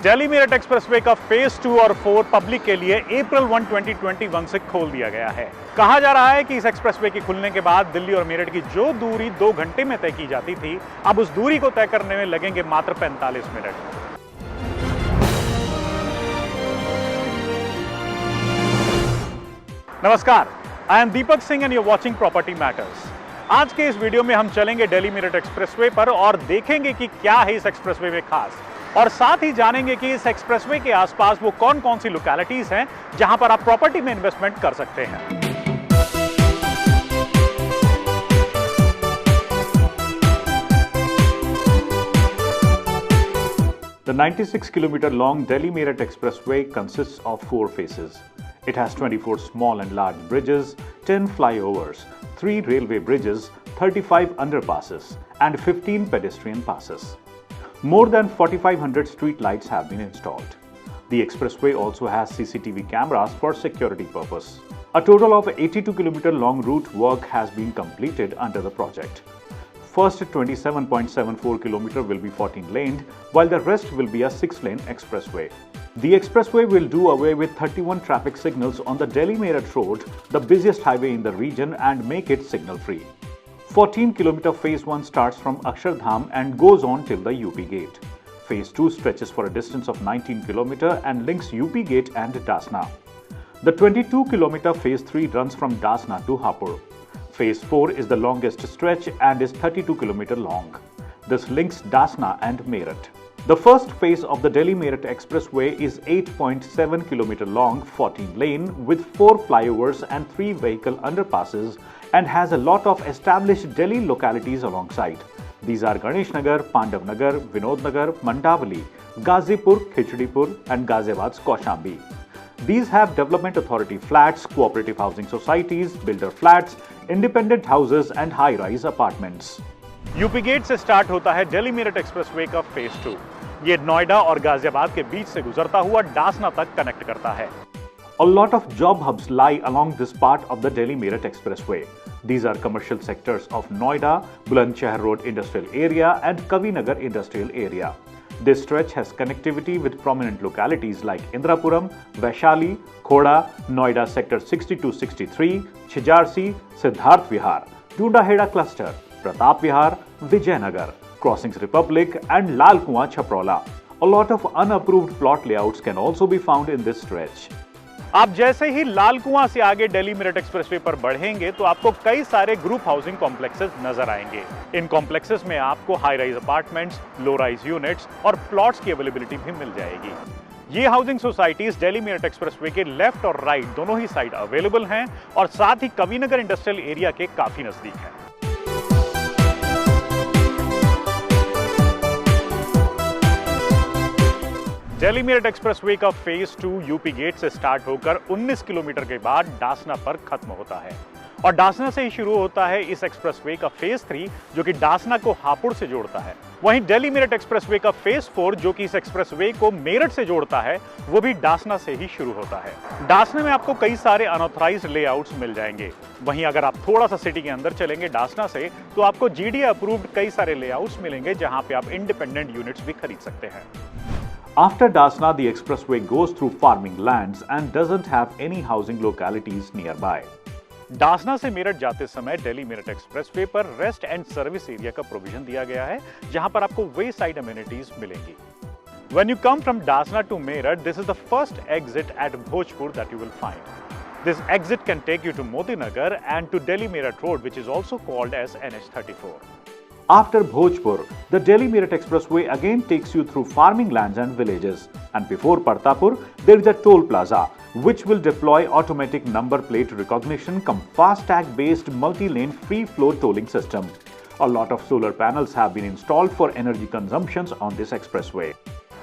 Delhi Meerut expressway का phase 2 और 4 public के लिए अप्रैल 1, 2021 से खोल दिया गया है। कहा जा रहा है कि इस एक्सप्रेसवे के खुलने के बाद दिल्ली और मेरठ की जो दूरी 2 घंटे में तय की जाती थी, अब उस दूरी को तय करने में लगेंगे मात्र 45 मिनट। नमस्कार, I am Deepak Singh and you are watching property matters. आज के इस वीडियो में हम चलेंगे दिल्ली मेरठ एक्सप्रेसवे पर और देखेंगे कि क्या है इस एक्सप्रेसवे में खास, और साथ ही जानेंगे कि इस एक्सप्रेसवे के आसपास वो कौन कौन सी लोकेलिटीज हैं जहां पर आप प्रॉपर्टी में इन्वेस्टमेंट कर सकते हैं। The 96 kilometer long Delhi Meerut Expressway consists of 4 phases. It has 24 small and large bridges, 10 flyovers, 3 railway bridges, 35 underpasses, and 15 pedestrian passes. More than 4,500 street lights have been installed. The expressway also has CCTV cameras for security purpose. A total of 82 kilometer long route work has been completed under the project. First 27.74 kilometer will be 14-laned, while the rest will be a 6-lane expressway. The expressway will do away with 31 traffic signals on the Delhi-Meerut road, the busiest highway in the region, and make it signal-free. 14-kilometer Phase 1 starts from Akshardham and goes on till the UP Gate. Phase 2 stretches for a distance of 19 km and links UP Gate and Dasna. The 22-kilometer Phase 3 runs from Dasna to Hapur. Phase 4 is the longest stretch and is 32 km long. This links Dasna and Meerut. The first phase of the Delhi-Meerut Expressway is 8.7 km long, 14-lane, with 4 flyovers and 3 vehicle underpasses, and has a lot of established Delhi localities alongside. These are Ganesh Nagar, Pandav Nagar, Vinod Nagar, Mandavali, Gazipur, Khichadipur, and Ghaziabad's Kaushambi. These have development authority flats, cooperative housing societies, builder flats, independent houses, and high-rise apartments. UP gate से start होता है Delhi Meerut expressway का phase 2। ये नोएडा और गाजियाबाद के बीच से गुजरता हुआ डासना तक कनेक्ट करता है। A lot of job hubs lie along this part of the Delhi-Meerut Expressway. These are commercial sectors of Noida, Bulandshahr Road Industrial Area, and Kavinagar Industrial Area. This stretch has connectivity with prominent localities like Indrapuram, Vaishali, Khoda, Noida Sector 6263, Chijarsi, Siddharth Vihar, Dundaheda Cluster, Pratap Vihar, Vijayanagar, Crossings Republic, and Lal Kuan Chaprola. A lot of unapproved plot layouts can also be found in this stretch. आप जैसे ही लाल कुआं से आगे Delhi Meerut expressway पर बढ़ेंगे तो आपको कई सारे ग्रुप हाउसिंग कॉम्प्लेक्सेस नजर आएंगे। इन कॉम्प्लेक्सेस में आपको high rise apartments, low rise units और प्लॉट्स की अवेलेबिलिटी भी मिल जाएगी। ये housing societies Delhi Meerut expressway के लेफ्ट और राइट दोनों ही साइड अवेलेबल हैं और साथ ही कविनगर इंडस्ट्रियल एरिया के काफी नजदीक हैं। दिल्ली मेरठ एक्सप्रेसवे का फेज 2 यूपी गेट से स्टार्ट होकर 19 किलोमीटर के बाद डासना पर खत्म होता है और डासना से ही शुरू होता है इस एक्सप्रेसवे का फेज 3 जो कि डासना को हापुड़ से जोड़ता है। वहीं दिल्ली मेरठ एक्सप्रेसवे का फेज 4 जो कि इस एक्सप्रेसवे को मेरठ से जोड़ता है वो भी डासना से ही शुरू होता है। डासना में आपको कई सारे अनऑथराइज्ड लेआउट्स मिल जाएंगे। वहीं अगर आप थोड़ा सा सिटी के अंदर चलेंगे डासना से तो आपको जीडीए अप्रूव्ड कई सारे लेआउट्स मिलेंगे जहां पे आप इंडिपेंडेंट यूनिट्स भी खरीद सकते हैं। After Dasna, the expressway goes through farming lands and doesn't have any housing localities nearby. Dasna से मेरठ जाते समय दिल्ली मेरठ एक्सप्रेसवे पर रेस्ट एंड सर्विस एरिया का प्रोविजन दिया गया है जहां पर आपको वे साइड अम्यूनिटीज मिलेंगी। When you come from Dasna to Meerut, this is the first exit at Bhojpur that you will find. This exit can take you to Modi Nagar and to Delhi Meerut Road, which is also called as NH34. After Bhojpur, the Delhi-Meerut Expressway again takes you through farming lands and villages. And before Partapur, there is a toll plaza, which will deploy automatic number plate recognition cum FASTag-based multi-lane free-flow tolling system. A lot of solar panels have been installed for energy consumptions on this expressway.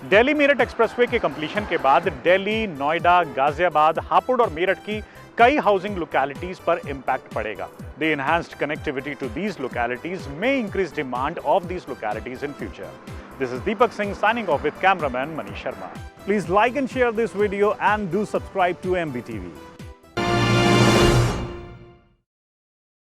Delhi Meerut expressway के completion के बाद दिल्ली, नोएडा, गाजियाबाद, हापुड़ और मेरठ की कई housing localities पर impact पड़ेगा। The enhanced connectivity to these localities may increase demand of these localities in future. This is Deepak Singh signing off with cameraman Manish Sharma. Please like and share this video and do subscribe to MBTV.